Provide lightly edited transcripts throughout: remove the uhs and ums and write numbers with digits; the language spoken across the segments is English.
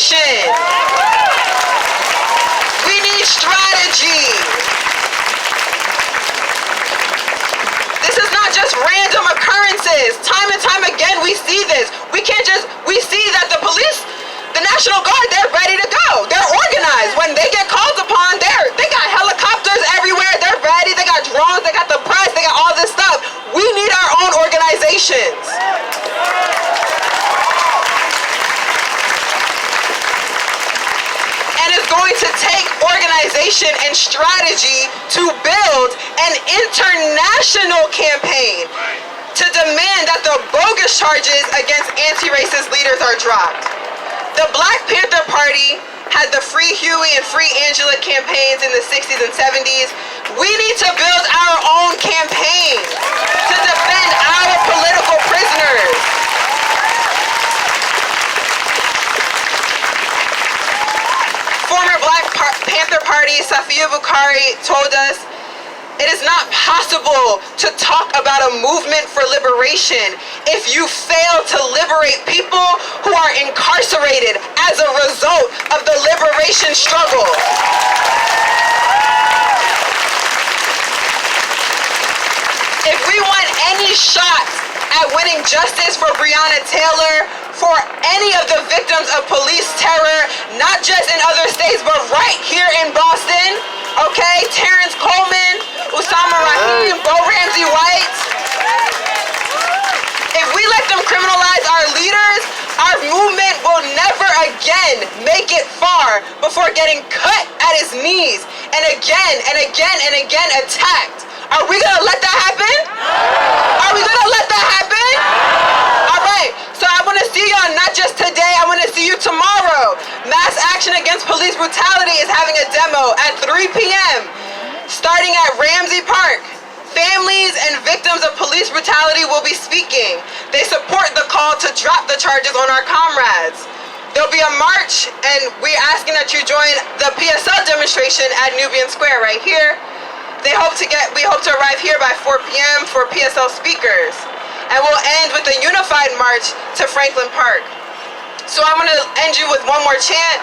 organization. We need strategy. This is not just random occurrences. Time and time again, we see this. We see that the police, the National Guard, they're ready to go. They're organized. When they get called upon, they got helicopters everywhere. They're ready. They got drones. They got the press. They got all this stuff. We need our own organizations. And it's going to take organization and strategy to build an international campaign to demand that the bogus charges against anti-racist leaders are dropped. The Black Panther Party had the Free Huey and Free Angela campaigns in the 60s and 70s. We need to build our own campaign to defend our political prisoners. Former Black Panther Party Safiya Bukhari told us, it is not possible to talk about a movement for liberation if you fail to liberate people who are incarcerated as a result of the liberation struggle. If we want any shot at winning justice for Breonna Taylor, for any of the victims of police terror, not just in other states, but right here in Boston, okay? Terrence Coleman, Osama Rahim, Bo Ramsey White. If we let them criminalize our leaders, our movement will never again make it far before getting cut at its knees and again and again and again attacked. Are we gonna let that happen? Are we gonna let that happen? All right, so I wanna see y'all not just today, I wanna see you tomorrow. Mass Action Against Police Brutality is having a demo at 3 p.m. starting at Ramsey Park. Families and victims of police brutality will be speaking. They support the call to drop the charges on our comrades. There'll be a march, and we're asking that you join the PSL demonstration at Nubian Square right here. We hope to arrive here by 4 p.m. for PSL speakers. And we'll end with a unified march to Franklin Park. So I'm gonna end you with one more chant.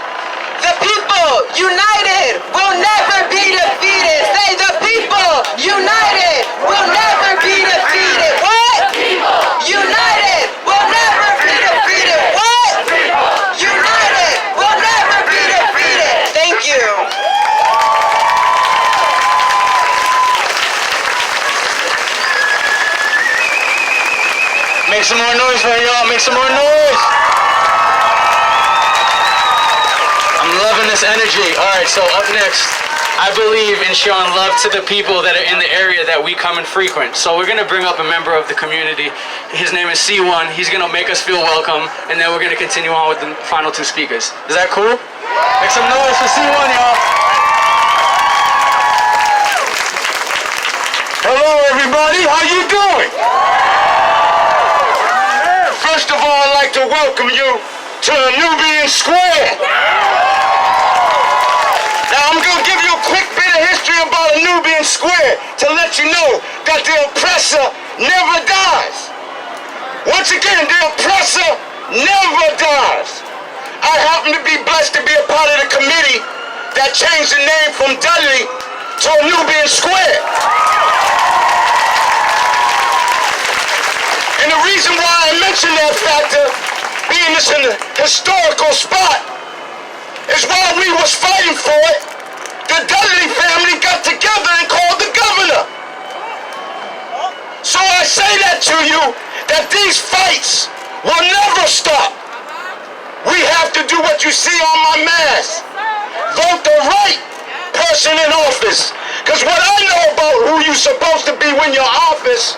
The people united will never be defeated. Say, the people united will never be defeated. What? United will never be defeated. What? United will never be defeated. Thank you. Make some more noise for y'all. Make some more noise. I'm loving this energy. All right, so up next, I believe in showing love to the people that are in the area that we come and frequent. So we're gonna bring up a member of the community. His name is C1. He's gonna make us feel welcome, and then we're gonna continue on with the final two speakers. Is that cool? Make some noise for C1, y'all. Hello, everybody. How you doing? First of all, I'd like to welcome you to Nubian Square. Now, I'm going to give you a quick bit of history about Nubian Square to let you know that the oppressor never dies. Once again, the oppressor never dies. I happen to be blessed to be a part of the committee that changed the name from Dudley to Nubian Square. And the reason why I mention that factor, being this in a historical spot, is while we was fighting for it, the Dudley family got together and called the governor. So I say that to you, that these fights will never stop. We have to do what you see on my mask. Vote the right person in office. Because what I know about who you're supposed to be when you're in office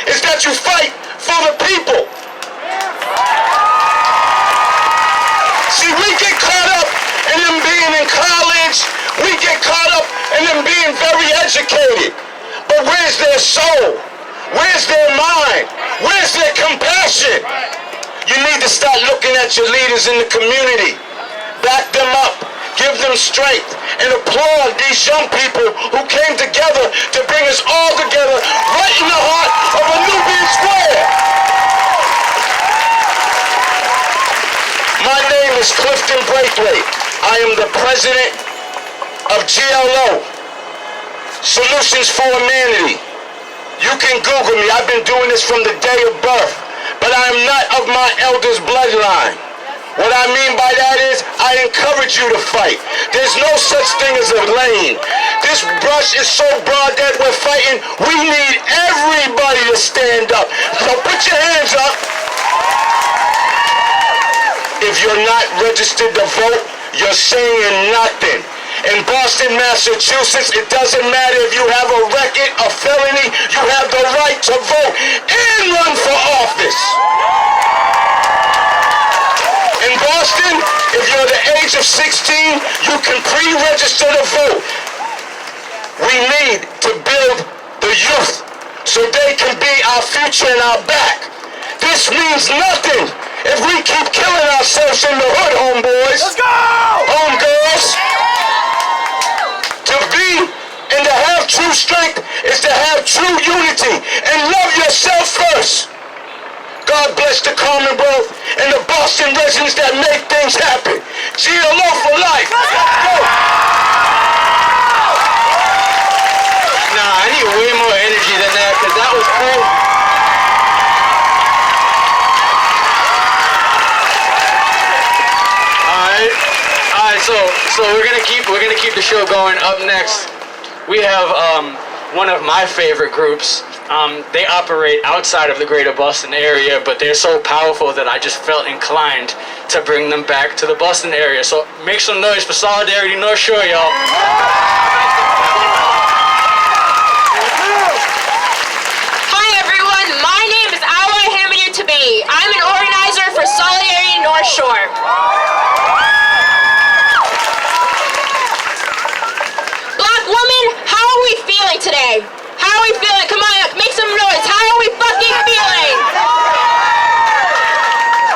is that you fight for the people. See, we get caught up in them being in college. We get caught up in them being very educated. But where's their soul? Where's their mind? Where's their compassion? You need to start looking at your leaders in the community. Back them up. Give them strength. And applaud these young people who came together to bring us all together right in the heart of a Nubian Square. My name is Clifton Braithwaite. I am the president of GLO, Solutions for Humanity. You can Google me. I've been doing this from the day of birth, but I am not of my elders' bloodline. What I mean by that is I encourage you to fight. There's no such thing as a lane. This brush is so broad that we're fighting. We need everybody to stand up. So put your hands up. If you're not registered to vote, you're saying nothing. In Boston, Massachusetts, it doesn't matter if you have a record, a felony, you have the right to vote and run for office. In Boston, if you're the age of 16, you can pre-register to vote. We need to build the youth so they can be our future and our back. This means nothing if we keep killing ourselves in the hood, homeboys. Let's go! Homegirls. To be and to have true strength is to have true unity and love yourself first. God bless the Commonwealth and the Boston residents that make things happen. GLO for life. Let's go. Nah, I need way more energy than that because that was cool. Alright, so we're gonna keep the show going. Up next, we have one of my favorite groups. They operate outside of the greater Boston area, but they're so powerful that I just felt inclined to bring them back to the Boston area. So make some noise for Solidarity North Shore, y'all. Hi everyone, my name is Alway Hamidou Tabay. I'm an organizer for Solidarity North Shore. Black women, how are we feeling today? How are we feeling? Come on, make some noise. How are we fucking feeling?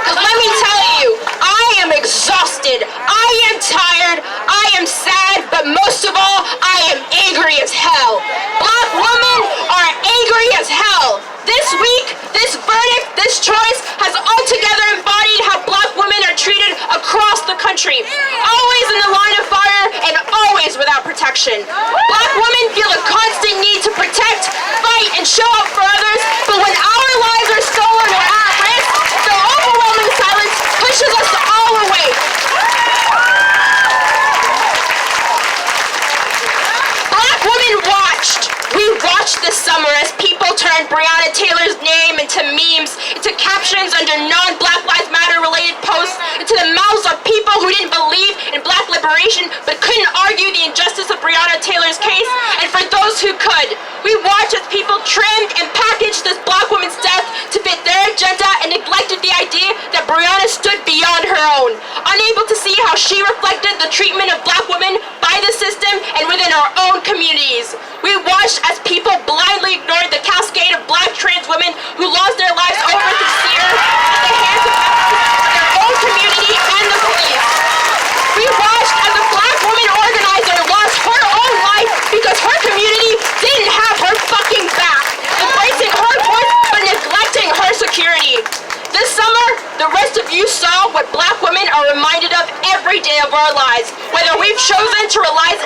Because let me tell you, I am exhausted. I am tired. I am sad. But most of all, I am angry as hell. Black women are angry as hell. This week, this verdict, this choice has altogether embodied how black women are treated across the country. Always in the line of fire and always without protection. Black women feel a constant need to protect, fight, and show up for others, but when our lives are stolen or at risk, the overwhelming silence pushes us all away. Black women watched. We watched this summer as people turned Breonna Taylor's name into memes, into captions under non-Black Lives Matter related posts, into the mouths of people who didn't believe in black liberation but couldn't argue the injustice of Breonna Taylor's case, and for those who could. We watched as people trimmed and packaged this black woman's death to fit their agenda and neglected the idea that Breonna stood beyond her own, unable to see how she reflected the treatment of black women by the system and within our own communities. We watched as people blindly ignored the cascade of black trans women who lost their lives over the seer at the hands of their own community and the police. We watched as a black woman organizer lost her own life because her community didn't have her fucking back, embracing her voice but neglecting her security. This summer, the rest of you saw what black women are reminded of every day of our lives. Whether we've chosen to realize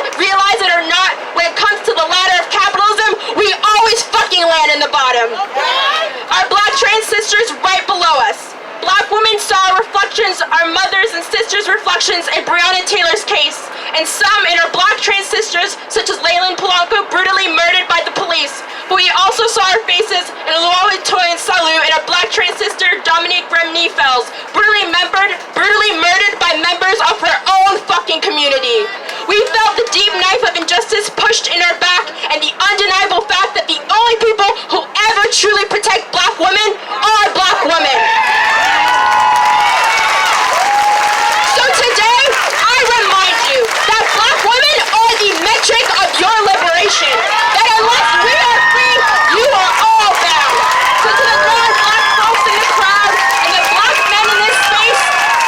it or not, when it comes to the ladder of capitalism, we always fucking land in the bottom. Our black trans sisters right below us. Black women saw reflections, our mothers and sisters' reflections in Breonna Taylor's case, and some in our black trans sisters, such as Laylan Polanco, brutally murdered by the police. But we also saw our faces in Luau Toyin Salu and our black trans sister, Dominique Rem-Niefels, brutally murdered by members of her own fucking community. We felt the deep knife of injustice pushed in our back and the undeniable fact that the only people who ever truly protect black women are black women. So today, I remind you that black women are the metric of your liberation. That unless we are free, you are all bound. So to the non-black folks in the crowd and the black men in this space,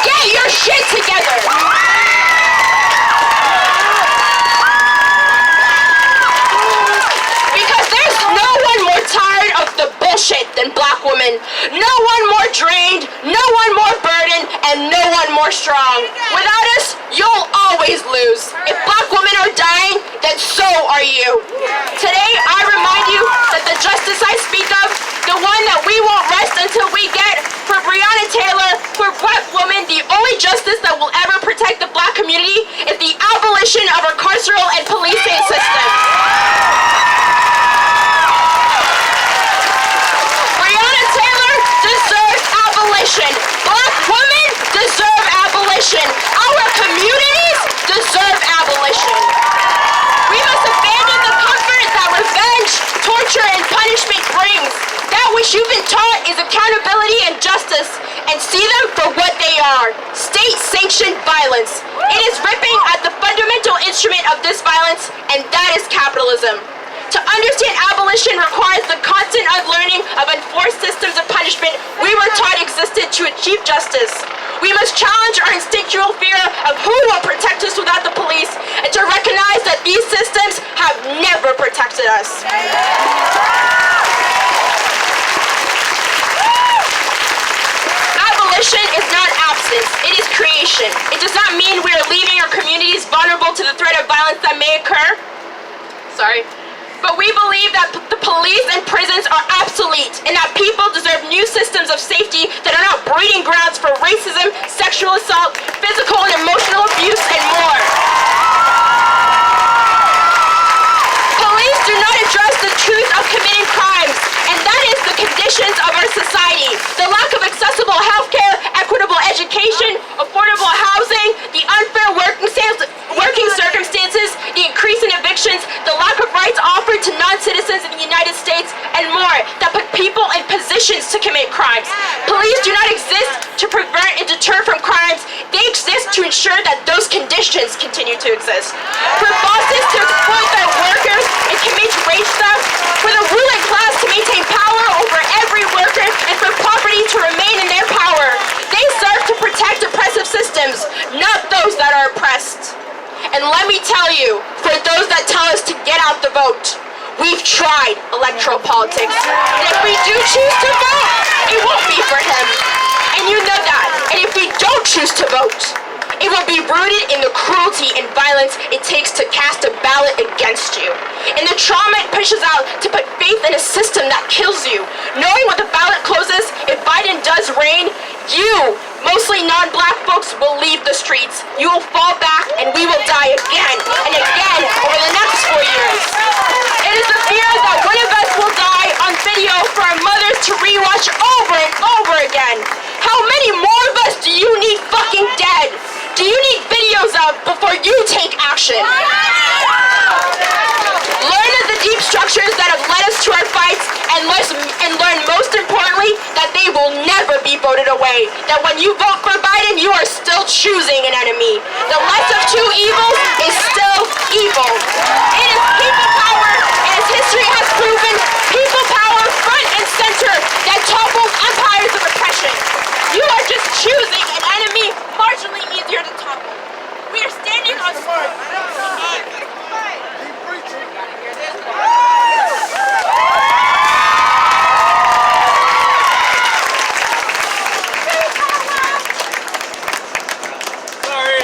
get Without us, you'll always lose. If black women are dying, then so are you. Today, I remind you that the justice I speak of, the one that we won't rest until we get, for Breonna Taylor, for black women, the only justice that will ever protect the black community is the abolition of our carceral and policing system. Breonna Taylor deserves abolition. Black women deserve abolition. Our communities deserve abolition. We must abandon the comfort that revenge, torture, and punishment brings. That which you've been taught is accountability and justice, and see them for what they are: state-sanctioned violence. It is ripping at the fundamental instrument of this violence, and that is capitalism. To understand abolition requires the constant unlearning of enforced systems of punishment we were taught existed to achieve justice. We must challenge our instinctual fear of who will protect us without the police, and to recognize that these systems have never protected us. Abolition is not absence, it is creation. It does not mean we are leaving our communities vulnerable to the threat of violence that may occur. But we believe that the police and prisons are obsolete, and that people deserve new systems of safety that are not breeding grounds for racism, sexual assault, physical and emotional abuse, and more. Police do not address the truth of committing crimes, and that is the conditions of our society. The lack of accessible healthcare, equitable education, affordable housing, the unfair working circumstances, the increase in evictions, the lack of rights offered to non-citizens in the United States, and more, that put people in positions to commit crimes. Police do not exist to prevent and deter from crimes. They exist to ensure that those conditions continue to exist. For bosses to exploit their workers and commit wage theft, for the ruling class to maintain power over every worker, and for property to remain in their power. They serve to protect oppressive systems, not those that are oppressed. And let me tell you, for those that tell us to get out the vote, we've tried electoral politics. And if we do choose to vote, it won't be for him. And you know that. And if we don't choose to vote, it will be rooted in the cruelty and violence it takes to cast a ballot against you. And the trauma it pushes out to put faith in a system that kills you. Knowing when the ballot closes, if Biden does reign, you, mostly non-black folks, will leave the streets. You will fall back, and we will die again and again over the next 4 years. It is the fear that one of us will die on video for our mothers to rewatch over and over again. How many more of us do you need fucking dead? Do you need videos of before you take action? Learn of the deep structures that have led us to our fights, and learn most importantly that they will never be voted away. That when you vote for Biden, you are still choosing an enemy. The less of two evils is still evil. It is people power, and as history has proven, people power front and center that topples empires of oppression. You are just choosing an enemy marginally easier to topple. We are standing on Sorry,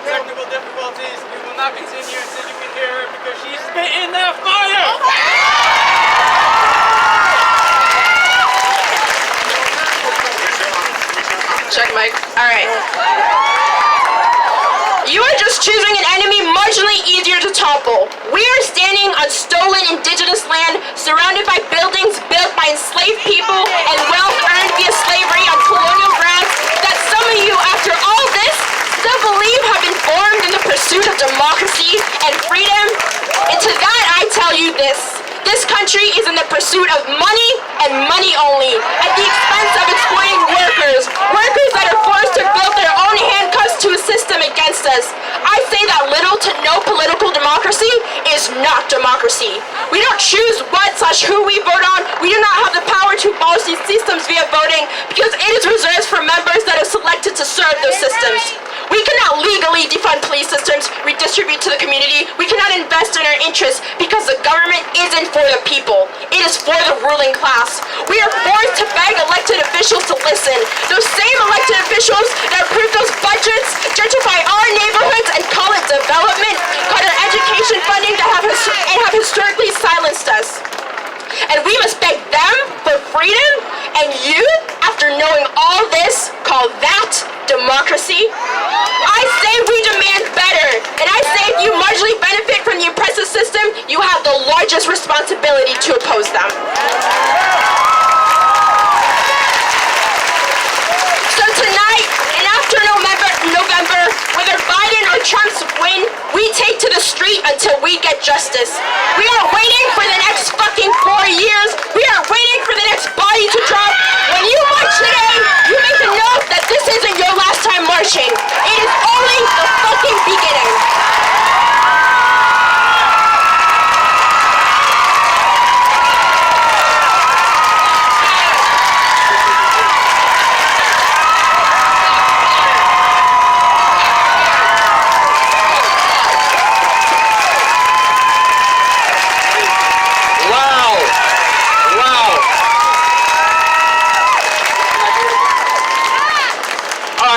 technical difficulties. We will not continue until you can hear her because she's spitting that fire! check mic. All right. You are just choosing an enemy marginally easier to topple. We are standing on stolen indigenous land, surrounded by buildings built by enslaved people and wealth earned via slavery on colonial grounds that some of you, after all this, still believe have been formed in the pursuit of democracy and freedom. And to that I tell you this. This country is in the pursuit of money and money only, at the expense of exploiting workers that are forced to build their own handcuffs to a system against us. I say that little to no political democracy is not democracy. We don't choose what/who we vote on. We do not have the power to abolish these systems via voting, because it is reserved for members that are selected to serve those systems. We cannot legally literally defund police systems, redistribute to the community. We cannot invest in our interests because the government isn't for the people. It is for the ruling class. We are forced to beg elected officials to listen. Those same elected officials that approve those budgets, gentrify our neighborhoods, and call it development, cut our education funding that have historically silenced us. And we must beg them for freedom, and you, after knowing all this, call that democracy? I say we demand better, and I say if you marginally benefit from the oppressive system, you have the largest responsibility to oppose them. So tonight, and after November, whether Biden or Trump's win, we take to the street until we get justice. We are waiting for the next fucking 4 years. We are waiting for the next body to drop. When you march today, you make the note that this isn't your last time marching. It is only the fucking beginning.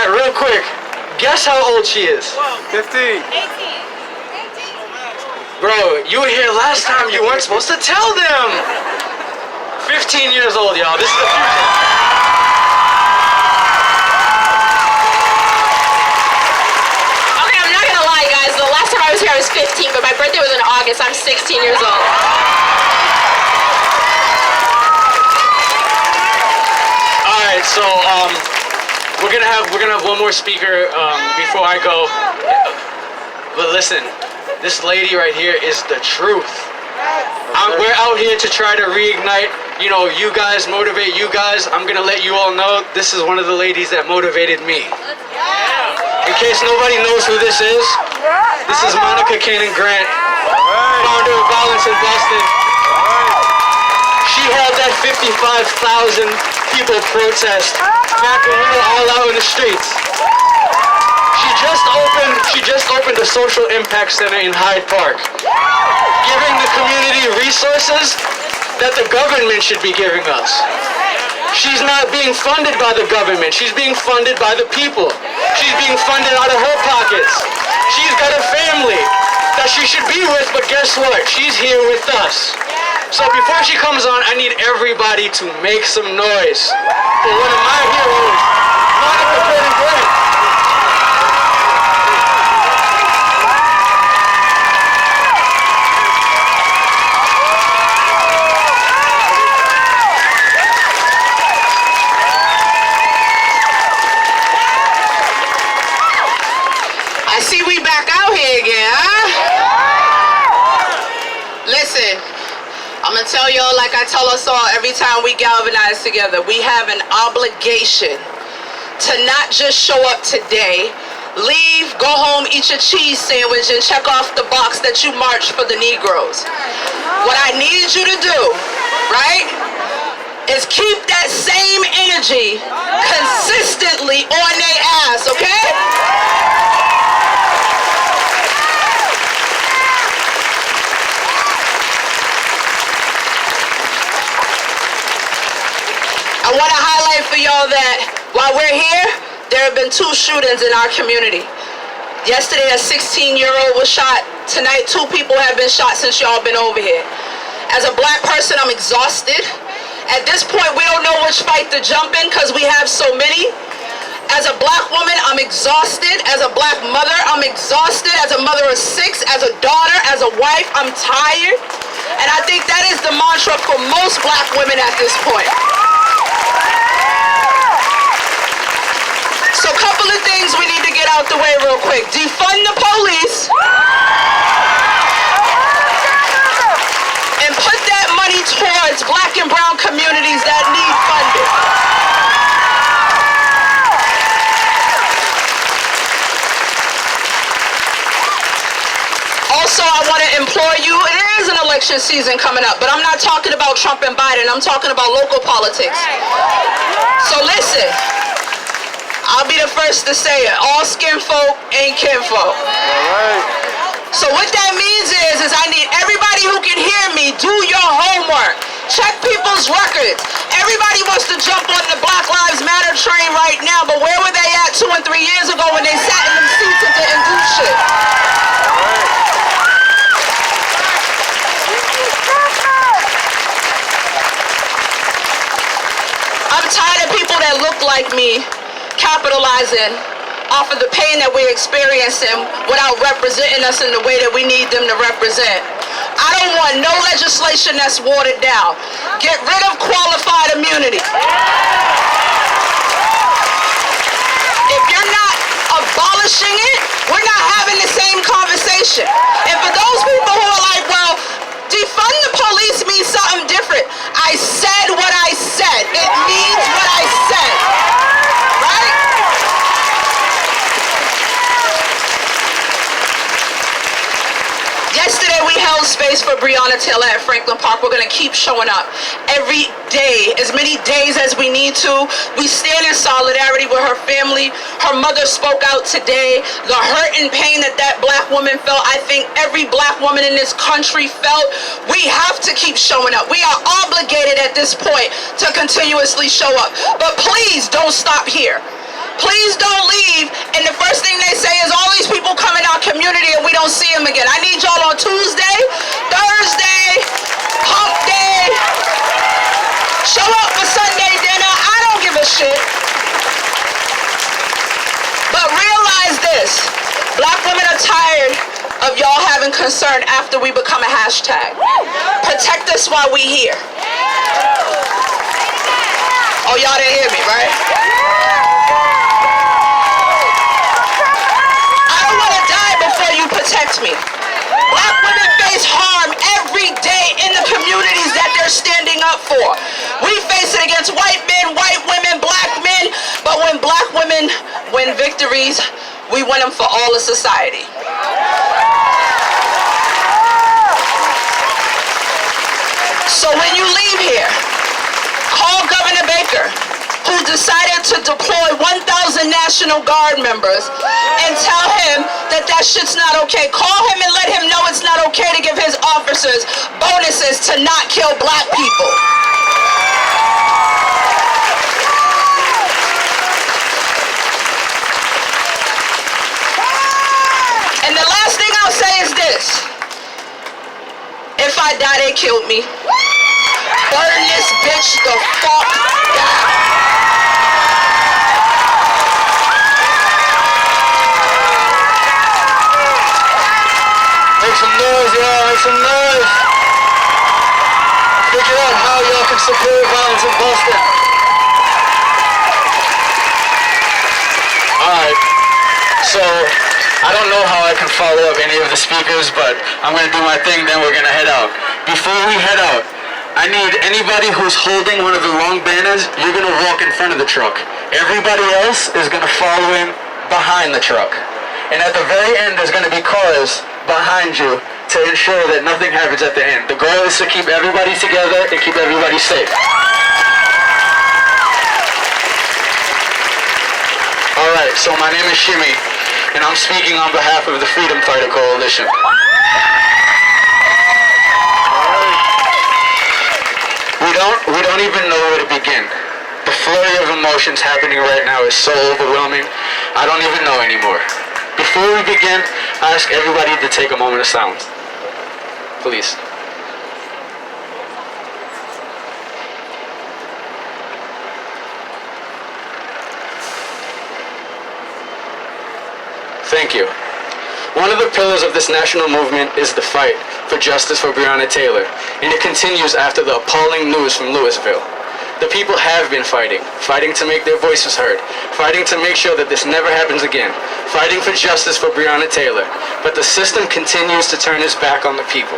Real quick, guess how old she is? 15. Bro, you were here last time, you weren't supposed to tell them. 15 years old, y'all. This is the future. Okay, I'm not gonna lie, guys. The last time I was here, I was 15, but my birthday was in August. I'm 16 years old. All right, so we're gonna have one more speaker before I go. But listen, this lady right here is the truth. We're out here to try to reignite, you guys, motivate you guys. I'm gonna let you all know this is one of the ladies that motivated me. In case nobody knows who this is Monica Cannon Grant, founder of Violence in Boston. She held that 55,000 people protest back when we were all out in the streets. She just opened a social impact center in Hyde Park, giving the community resources that the government should be giving us. She's not being funded by the government. She's being funded by the people. She's being funded out of her pockets. She's got a family that she should be with, but guess what? She's here with us. So before she comes on, I need everybody to make some noise for one of my heroes, Monica Cannon Grant. I see we back out here again, huh? Listen, I'm gonna tell y'all like I tell us all every time we galvanize together, we have an obligation to not just show up today, leave, go home, eat your cheese sandwich, and check off the box that you marched for the Negroes. What I need you to do, right, is keep that same energy consistently on their ass, okay? I want to highlight for y'all that while we're here, there have been 2 shootings in our community. Yesterday, a 16-year-old was shot. Tonight, 2 people have been shot since y'all been over here. As a black person, I'm exhausted. At this point, we don't know which fight to jump in because we have so many. As a black woman, I'm exhausted. As a black mother, I'm exhausted. As a mother of 6, as a daughter, as a wife, I'm tired. And I think that is the mantra for most black women at this point. So a couple of things we need to get out the way real quick. Defund the police. And put that money towards black and brown communities that need funding. Also, I want to implore you, it is an election season coming up, but I'm not talking about Trump and Biden, I'm talking about local politics. So listen, I'll be the first to say it. All skin folk ain't kinfolk. So what that means is I need everybody who can hear me, do your homework. Check people's records. Everybody wants to jump on the Black Lives Matter train right now, but where were they at 2 and 3 years ago when they sat in them seats and didn't do shit? I'm tired of people that look like me capitalizing off of the pain that we're experiencing without representing us in the way that we need them to represent. I don't want no legislation that's watered down. Get rid of qualified immunity. If you're not abolishing it, we're not having the same conversation. And for those people who are like, well, defund the police means something different. I said what I said. It means what I said. Right? Yesterday we held space for Breonna Taylor at Franklin Park. We're gonna keep showing up every day, as many days as we need to. We stand in solidarity with her family. Her mother spoke out today. The hurt and pain that that black woman felt, I think every black woman in this country felt. We have to keep showing up. We are obligated at this point to continuously show up. But please don't stop here. Please don't leave, and the first thing they say is all these people come in our community and we don't see them again. I need y'all on Tuesday, Thursday, hump day. Show up for Sunday dinner. I don't give a shit. But realize this. Black women are tired of y'all having concern after we become a hashtag. Protect us while we here. Oh, y'all didn't hear me, right? Protect me. Black women face harm every day in the communities that they're standing up for. We face it against white men, white women, black men, but when black women win victories, we win them for all of society. So when you leave here, call Governor Baker, who decided to deploy 1,000 National Guard members, and tell him that that shit's not okay. Call him and let him know it's not okay to give his officers bonuses to not kill black people. And the last thing I'll say is this. If I die, they killed me. Burn this bitch the fuck down. Make some noise, y'all, make some noise. Figure out how y'all can support violence in Boston. Alright, so I don't know how I can follow up any of the speakers, but I'm gonna do my thing, then we're gonna head out. Before we head out, I need anybody who's holding one of the wrong banners, you're gonna walk in front of the truck. Everybody else is gonna follow in behind the truck. And at the very end, there's gonna be cars behind you to ensure that nothing happens at the end. The goal is to keep everybody together and keep everybody safe. Alright, so my name is Shimmy, and I'm speaking on behalf of the Freedom Fighter Coalition. We don't even know where to begin. The flurry of emotions happening right now is so overwhelming, I don't even know anymore. Before we begin, I ask everybody to take a moment of silence. Please. Thank you. One of the pillars of this national movement is the fight for justice for Breonna Taylor, and it continues after the appalling news from Louisville. The people have been fighting to make their voices heard, fighting to make sure that this never happens again, fighting for justice for Breonna Taylor, but the system continues to turn its back on the people.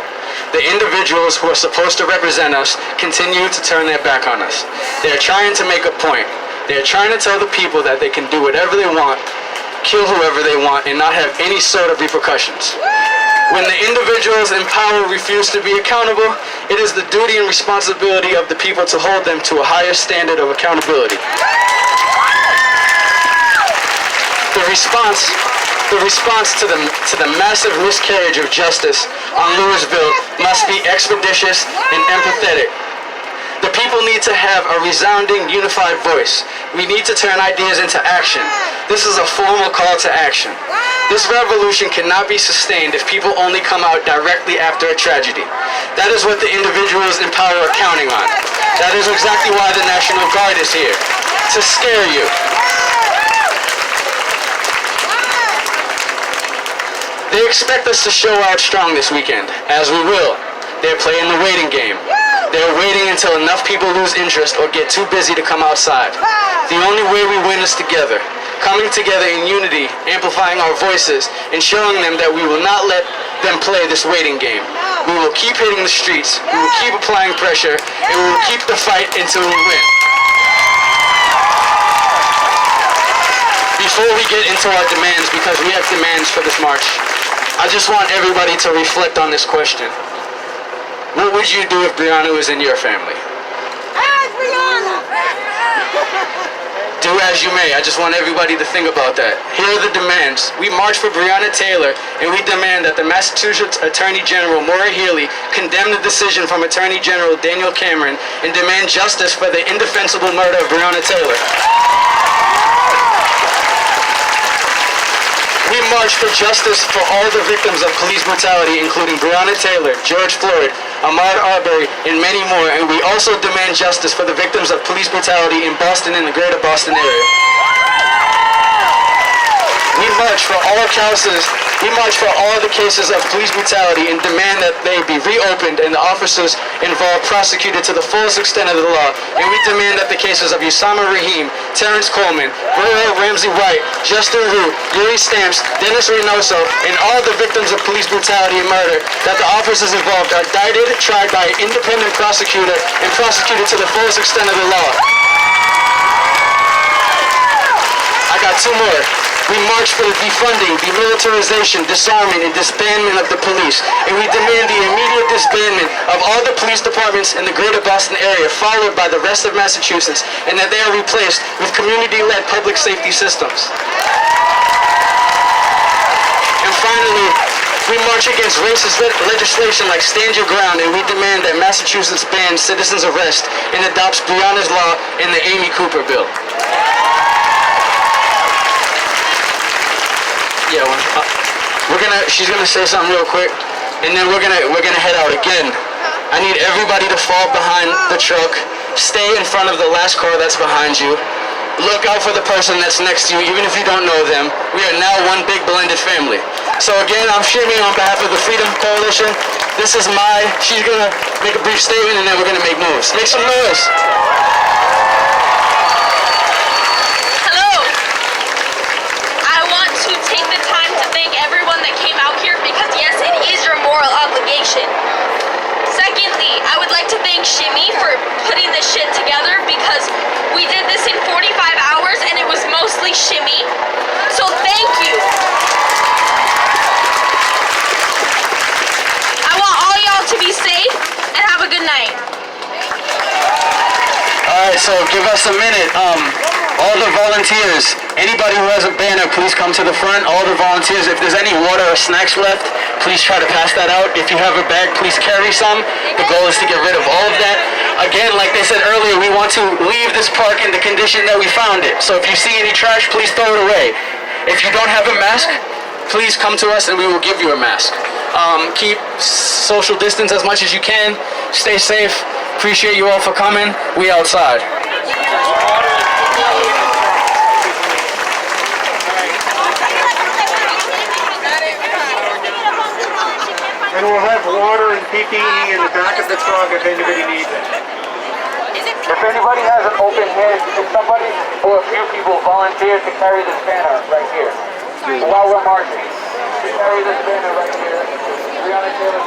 The individuals who are supposed to represent us continue to turn their back on us. They're trying to make a point. They're trying to tell the people that they can do whatever they want, kill whoever they want, and not have any sort of repercussions. When the individuals in power refuse to be accountable, it is the duty and responsibility of the people to hold them to a higher standard of accountability. The response to the massive miscarriage of justice on Louisville must be expeditious and empathetic. The people need to have a resounding, unified voice. We need to turn ideas into action. This is a formal call to action. This revolution cannot be sustained if people only come out directly after a tragedy. That is what the individuals in power are counting on. That is exactly why the National Guard is here, to scare you. They expect us to show out strong this weekend, as we will. They're playing the waiting game. They're waiting until enough people lose interest or get too busy to come outside. The only way we win is together, coming together in unity, amplifying our voices, and showing them that we will not let them play this waiting game. We will keep hitting the streets, we will keep applying pressure, and we will keep the fight until we win. Before we get into our demands, because we have demands for this march, I just want everybody to reflect on this question. What would you do if Breonna was in your family? Do as you may. I just want everybody to think about that. Here are the demands. We march for Breonna Taylor, and we demand that the Massachusetts Attorney General Maura Healey condemn the decision from Attorney General Daniel Cameron and demand justice for the indefensible murder of Breonna Taylor. We march for justice for all the victims of police brutality, including Breonna Taylor, George Floyd, Ahmaud Arbery, and many more, and we also demand justice for the victims of police brutality in Boston and the greater Boston area. We march for all the cases of police brutality and demand that they be reopened and the officers involved prosecuted to the fullest extent of the law. And we demand that the cases of Usama Rahim, Terrence Coleman, Royal Ramsey White, Justin Rue, Yuri Stamps, Dennis Reynoso, and all the victims of police brutality and murder, that the officers involved are indicted, tried by an independent prosecutor, and prosecuted to the fullest extent of the law. I got two more. We march for the defunding, demilitarization, disarmament, and disbandment of the police. And we demand the immediate disbandment of all the police departments in the greater Boston area, followed by the rest of Massachusetts, and that they are replaced with community-led public safety systems. And finally, we march against racist legislation like Stand Your Ground, and we demand that Massachusetts bans citizens' arrest and adopts Breonna's law and the Amy Cooper bill. Yeah, she's gonna say something real quick, and then we're gonna head out again. I need everybody to fall behind the truck, stay in front of the last car that's behind you, look out for the person that's next to you, even if you don't know them. We are now one big blended family. So again, I'm streaming on behalf of the Freedom Coalition. She's gonna make a brief statement, and then we're gonna make moves. Make some noise. Secondly, I would like to thank Shimmy for putting this shit together, because we did this in 45 hours and it was mostly Shimmy. So thank you. I want all y'all to be safe and have a good night. Alright, so give us a minute. All the volunteers, anybody who has a banner, please come to the front. All the volunteers, if there's any water or snacks left, please try to pass that out. If you have a bag, please carry some. The goal is to get rid of all of that. Again, like they said earlier, we want to leave this park in the condition that we found it. So if you see any trash, please throw it away. If you don't have a mask, please come to us and we will give you a mask. Keep social distance as much as you can. Stay safe. Appreciate you all for coming. We outside. And we'll have water and PPE in the back of the truck if anybody needs it. If anybody has an open hand, if somebody or a few people volunteer to carry this banner right here while we're marching. Carry this banner right here. Breonna Taylor,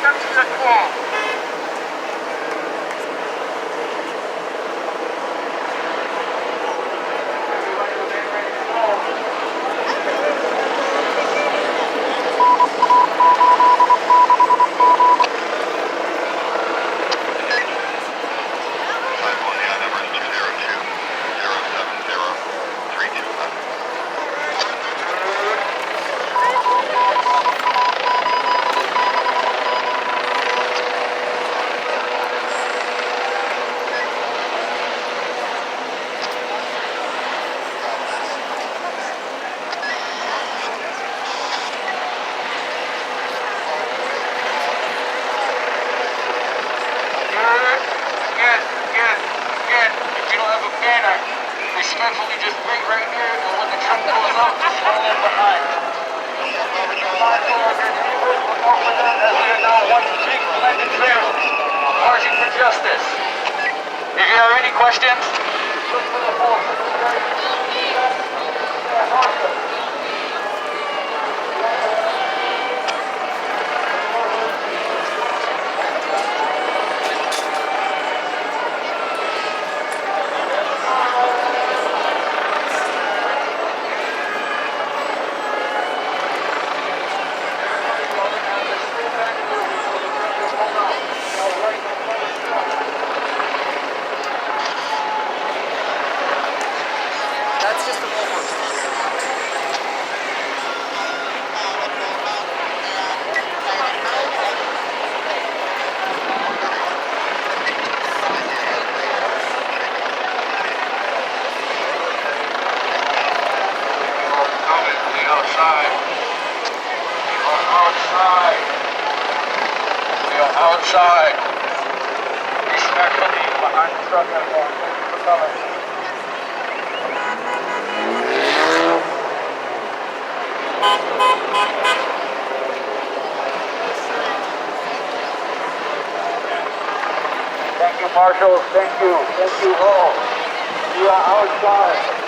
Welcome to the club. Respectfully, just wait right here, and when the truck goes up, just roll in behind. As we are now one big blended trail, marching for justice. If you have any questions, look for the folks at the That's just a moment. outside. Respectfully behind the truck and we're coming. Thank you, marshals. Thank you. Thank you all. We are outside.